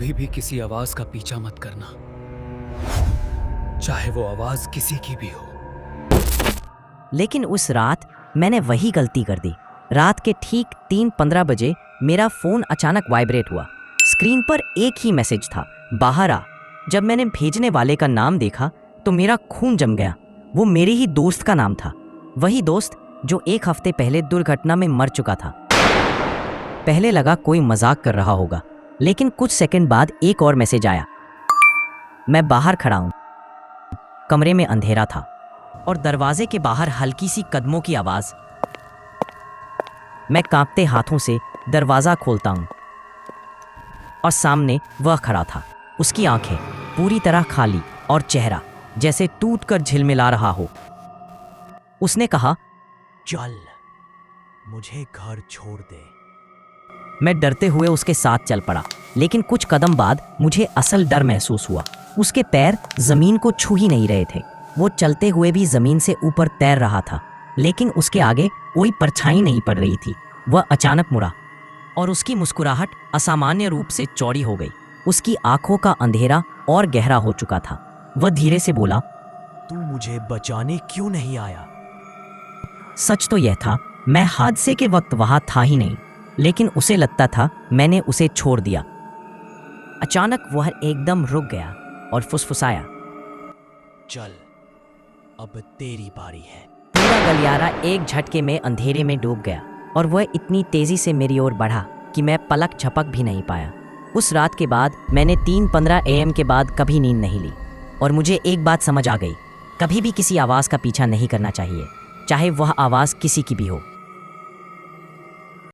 कभी भी किसी आवाज का पीछा मत करना, चाहे वो आवाज किसी की भी हो। लेकिन उस रात मैंने वही गलती कर दी। रात के ठीक 3:15 बजे मेरा फोन अचानक वाइब्रेट हुआ। स्क्रीन पर एक ही मैसेज था, बाहर आ। जब मैंने भेजने वाले का नाम देखा तो मेरा खून जम गया। वो मेरे ही दोस्त का नाम था, वही दोस्त जो 1 हफ्ते पहले दुर्घटना में मर चुका था। पहले लगा कोई मजाक कर रहा होगा, लेकिन कुछ सेकंड बाद एक और मैसेज आया। मैं बाहर खड़ा हूं। कमरे में अंधेरा था और दरवाजे के बाहर हल्की सी कदमों की आवाज। मैं कांपते हाथों से दरवाजा खोलता हूं और सामने वह खड़ा था। उसकी आंखें पूरी तरह खाली और चेहरा जैसे टूटकर झिलमिला रहा हो। उसने कहा, चल, मुझे घर छोड़ दे। मैं डरते हुए उसके साथ चल पड़ा, लेकिन कुछ कदम बाद मुझे असल डर महसूस हुआ। उसके पैर जमीन को छू ही नहीं रहे थे। वो चलते हुए भी जमीन से ऊपर तैर रहा था, लेकिन उसके आगे कोई परछाई नहीं पड़ रही थी। वह अचानक मुड़ा और उसकी मुस्कुराहट असामान्य रूप से चौड़ी हो गई। उसकी आंखों का अंधेरा और गहरा हो चुका था। वह धीरे से बोला, तू मुझे बचाने क्यों नहीं आया? सच तो यह था, मैं हादसे के वक्त वहां था ही नहीं, लेकिन उसे लगता था मैंने उसे छोड़ दिया। अचानक वह एकदम रुक गया और फुसफुसाया, चल, अब तेरी बारी है। पूरा गलियारा एक झटके में अंधेरे में डूब गया और वह इतनी तेजी से मेरी ओर बढ़ा कि मैं पलक झपक भी नहीं पाया। उस रात के बाद मैंने 3:15 AM के बाद कभी नींद नहीं ली और मुझे एक बात समझ आ गई, कभी भी किसी आवाज़ का पीछा नहीं करना चाहिए, चाहे वह आवाज़ किसी की भी हो।